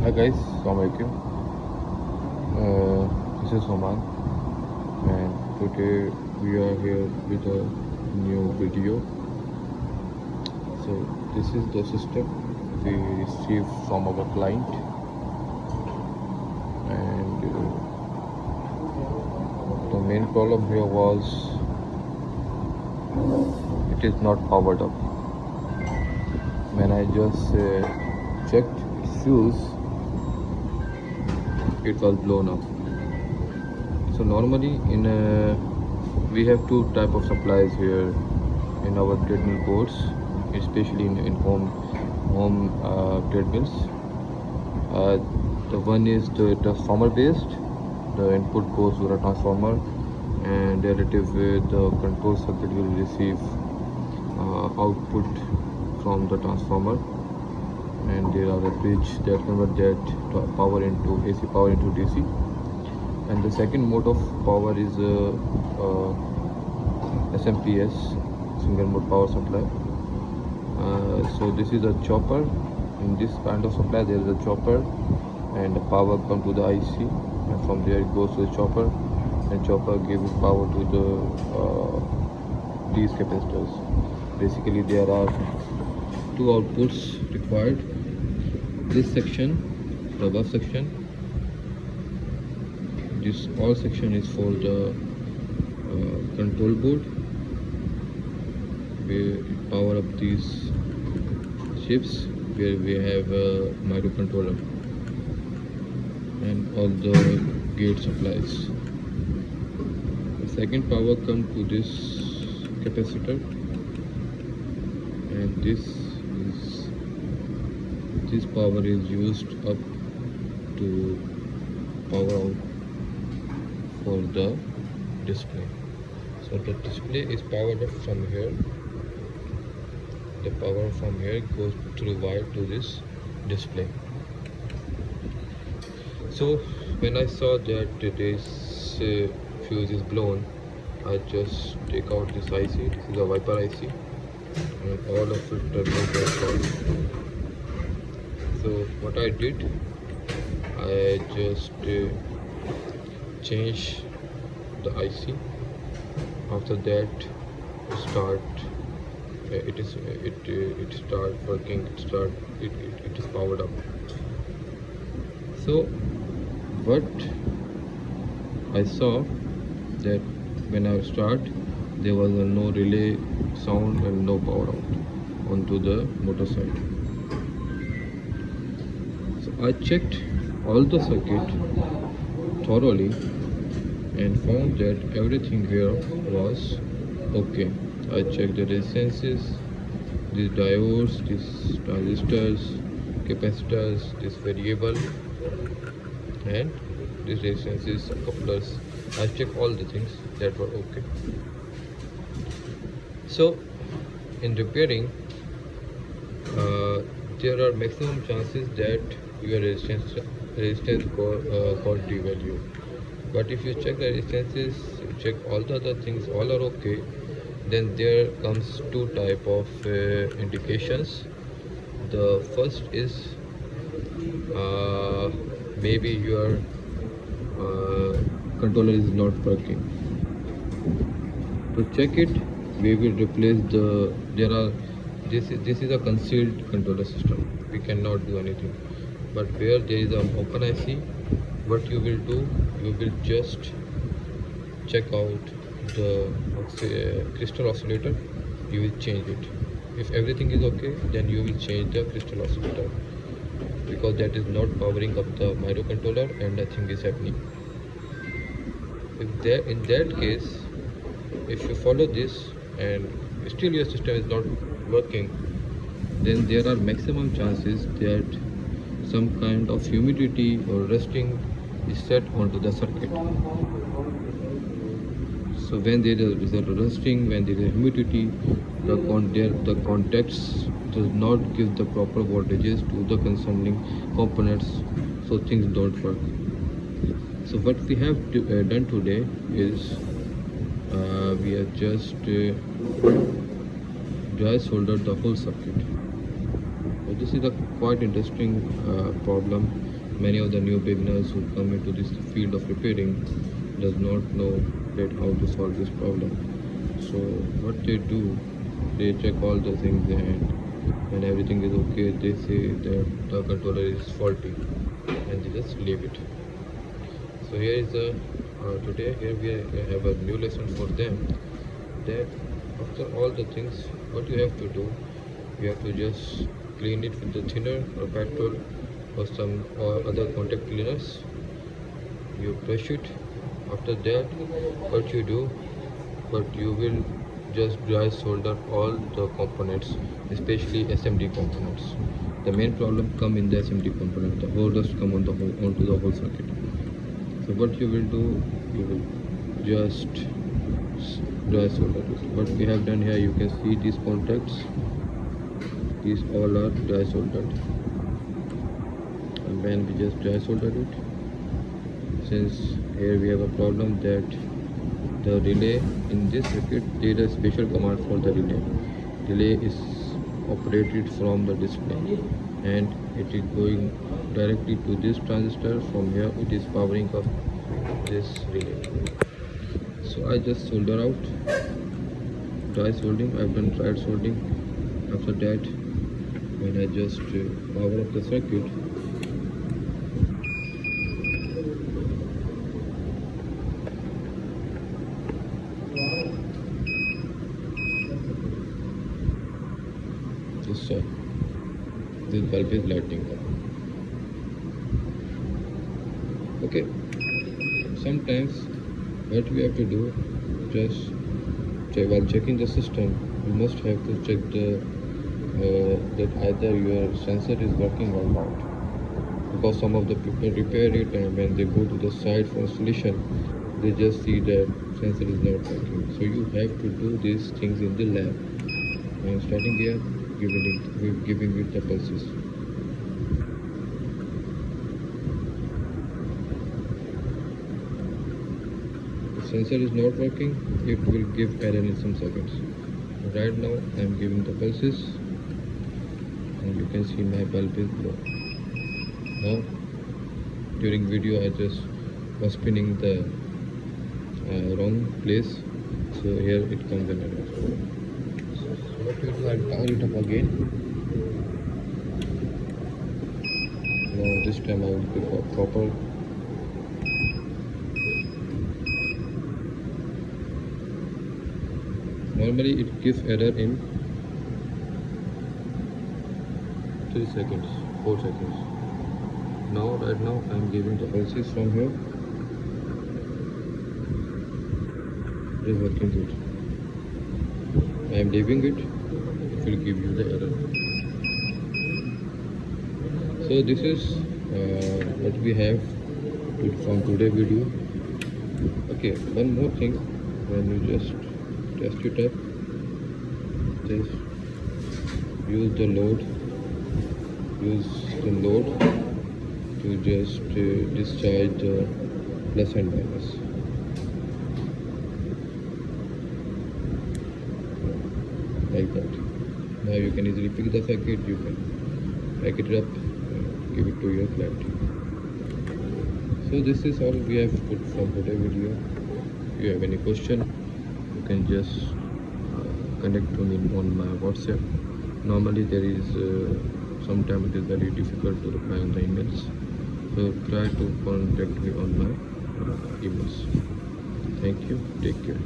Hi guys, Assalamualaikum. This is Oman, and today we are here with a new video. So this is the system we received from our client, and the main problem here was it is not powered up. When I just checked its fuse, it was blown up. So normally we have two type of supplies here in our treadmill boards, especially in home treadmills. The one is the transformer based. The input goes to a transformer, and relative with the control circuit will receive output from the transformer, and there are a bridge that convert that power into AC power into DC. And the second mode of power is SMPS, single mode power supply. So this is a chopper. In this kind of supply there is a chopper, and the power comes to the IC, and from there it goes to the chopper, and chopper gives power to these capacitors. Basically there are two outputs required. This section, the above section, this all section is for the control board. We power up these chips where we have a microcontroller and all the gate supplies. The second power comes to this capacitor, and this power is used up to power out for the display. So the display is powered up from here. The power from here goes through wire to this display. So when I saw that this fuse is blown, I just take out this IC. This is a wiper IC, and all of it terminals are. So what I did, I just change the IC. After that, it start working. It is powered up. So what I saw that when I start, there was no relay sound and no power out onto the motor side. So I checked all the circuit thoroughly and found that everything here was okay. I checked the resistances, these diodes, these transistors, capacitors, this variable, and these resistances, couplers. I checked all the things that were okay. So in repairing, there are maximum chances that your resistance got devalue. But if you check the resistances, you check all the other things, all are okay, then there comes two type of indications. The first is maybe your controller is not working. To check it, we will replace this is a concealed controller system. We cannot do anything. But where there is an open IC, what you will do, you will just check out the crystal oscillator. You will change it. If everything is okay, then you will change the crystal oscillator, because that is not powering up the microcontroller and nothing is happening. In that case, if you follow this and still your system is not working, then there are maximum chances that some kind of humidity or rusting is set onto the circuit. So when there is a rusting, when there is humidity, the contacts does not give the proper voltages to the concerning components, so things don't work. So what we have done today is we have just dry soldered the whole circuit. This is a quite interesting problem. Many of the new beginners who come into this field of repairing does not know that how to solve this problem. So what they do, they check all the things, and when everything is okay, they say that the controller is faulty and they just leave it. So here is the today here we have a new lesson for them, that after all the things, what you have to do, you have to just clean it with the thinner or petrol or some other contact cleaners. You brush it. After that, what you do, but you will just dry solder all the components, especially SMD components. The main problem come in the SMD component. The whole dust come on the whole, onto the whole circuit. So what you will do, you will just dry solder it. What we have done here, you can see these contacts, these all are dry soldered. And when we just dry solder it, since here we have a problem that the relay in this circuit, there is a special command for the relay. Relay is operated from the display and it is going directly to this transistor. From here it is powering up this relay. So I just solder out, dry soldering. I've done tried soldering. After that, when I just power up the circuit, just this bulb is lighting up. Okay, sometimes what we have to do, just check, while checking the system, you must have to check the that either your sensor is working or not, because some of the people repair it and when they go to the site for installation, they just see that sensor is not working. So you have to do these things in the lab. And starting here, giving it the pulses. The sensor is not working, it will give error in some seconds. Right now I am giving the pulses and you can see my bulb is low. Now during video I just was spinning the wrong place, so here it comes an error. So what we do, I'll power it up again. Now this time I will pick up proper. Normally it gives error in 3 seconds, 4 seconds. Now right now I am giving the pulses from here. It is working good. I am leaving it, it will give you the error. So this is what we have from today's video. Okay, one more thing, when you just test it up, just use the load to just discharge the plus and minus. Like that. Now you can easily pick the circuit, you can pack it up, give it to your client. So this is all we have put from today's video. If you have any question, you can just connect to me on my WhatsApp. Normally there is sometimes it is very difficult to reply on the emails, so try to contact me on my emails. Thank you, take care.